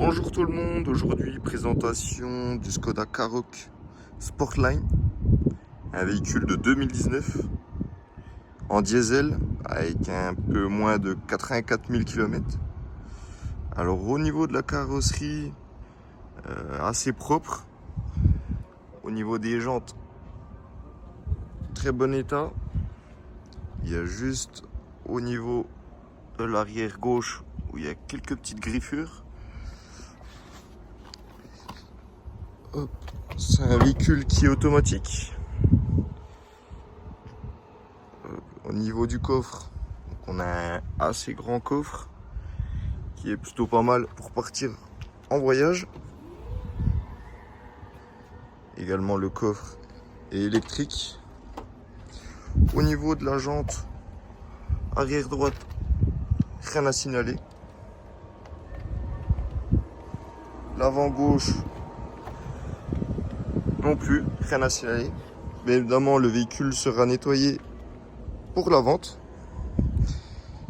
Bonjour tout le monde, aujourd'hui présentation du Skoda Karoq Sportline, un véhicule de 2019 en diesel avec un peu moins de 84 000 km. Alors au niveau de la carrosserie, assez propre, au niveau des jantes, très bon état. Il y a juste au niveau de l'arrière gauche où il y a quelques petites griffures. C'est un véhicule qui est automatique. Au niveau du coffre, on a un assez grand coffre qui est plutôt pas mal pour partir en voyage. Également le coffre est électrique. Au niveau de la jante arrière droite, rien à signaler. L'avant gauche non plus, rien à signaler. Mais évidemment, le véhicule sera nettoyé pour la vente.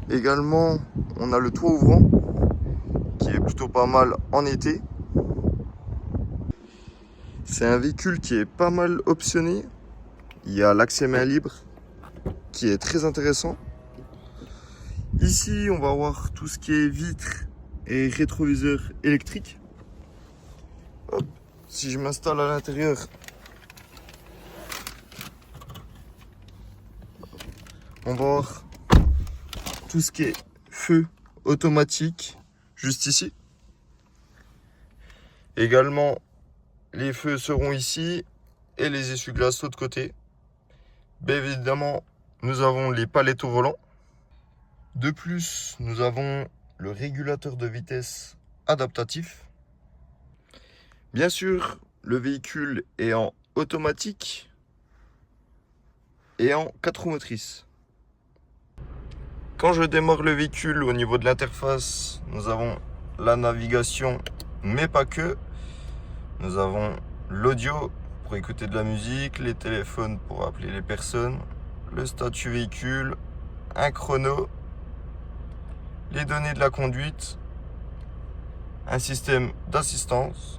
Également, on a le toit ouvrant qui est plutôt pas mal en été. C'est un véhicule qui est pas mal optionné. Il y a l'accès main libre qui est très intéressant. Ici, on va voir tout ce qui est vitres et rétroviseurs électriques. Hop. Si je m'installe à l'intérieur, on va voir tout ce qui est feu automatique juste ici. Également, les feux seront ici et les essuie-glaces de l'autre côté. Bien évidemment, nous avons les palettes au volant. De plus, nous avons le régulateur de vitesse adaptatif. Bien sûr, le véhicule est en automatique et en 4 roues motrices. Quand je démarre le véhicule, au niveau de l'interface, nous avons la navigation, mais pas que. Nous avons l'audio pour écouter de la musique, les téléphones pour appeler les personnes, le statut véhicule, un chrono, les données de la conduite, un système d'assistance.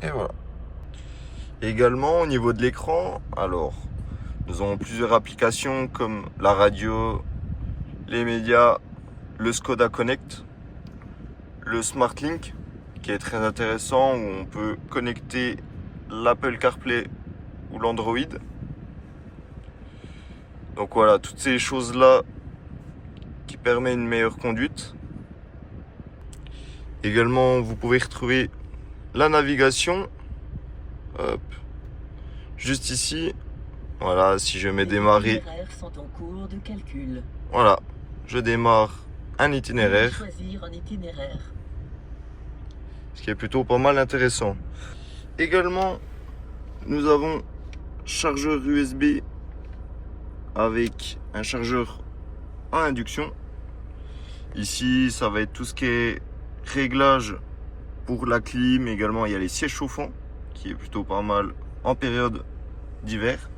Et voilà. Également au niveau de l'écran, alors nous avons plusieurs applications comme la radio, les médias, le Skoda Connect, le SmartLink qui est très intéressant où on peut connecter l'Apple CarPlay ou l'Android. Donc voilà, toutes ces choses-là qui permettent une meilleure conduite. Également, vous pouvez retrouver la navigation. Hop. Juste ici. Voilà, si je mets démarrer. Sont en cours de calcul. Voilà, je démarre un itinéraire. Choisir un itinéraire. Ce qui est plutôt pas mal intéressant. Également, nous avons chargeur USB avec un chargeur à induction. Ici, ça va être tout ce qui est réglage pour la clim. Également, il y a les sièges chauffants qui est plutôt pas mal en période d'hiver.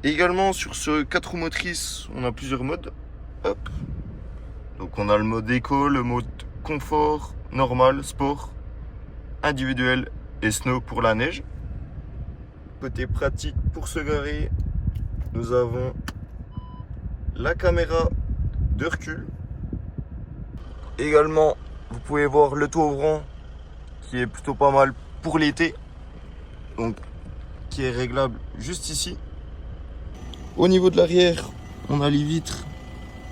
Également, sur ce 4 roues motrices, on a plusieurs modes. Hop. Donc, on a le mode éco, le mode confort, normal, sport, individuel et snow pour la neige. Côté pratique pour se garer, nous avons la caméra de recul. Également, vous pouvez voir le toit ouvrant qui est plutôt pas mal pour l'été. Donc, qui est réglable juste ici. Au niveau de l'arrière, on a les vitres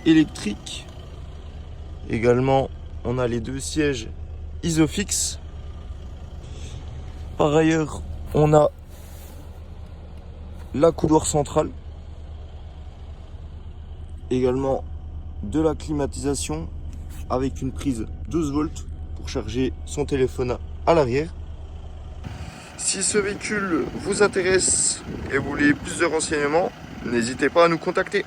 électriques. Également, on a les 2 sièges Isofix. Par ailleurs, on a la couloir centrale. Également de la climatisation avec une prise 12 volts pour charger son téléphone à l'arrière. Si ce véhicule vous intéresse et vous voulez plus de renseignements, n'hésitez pas à nous contacter.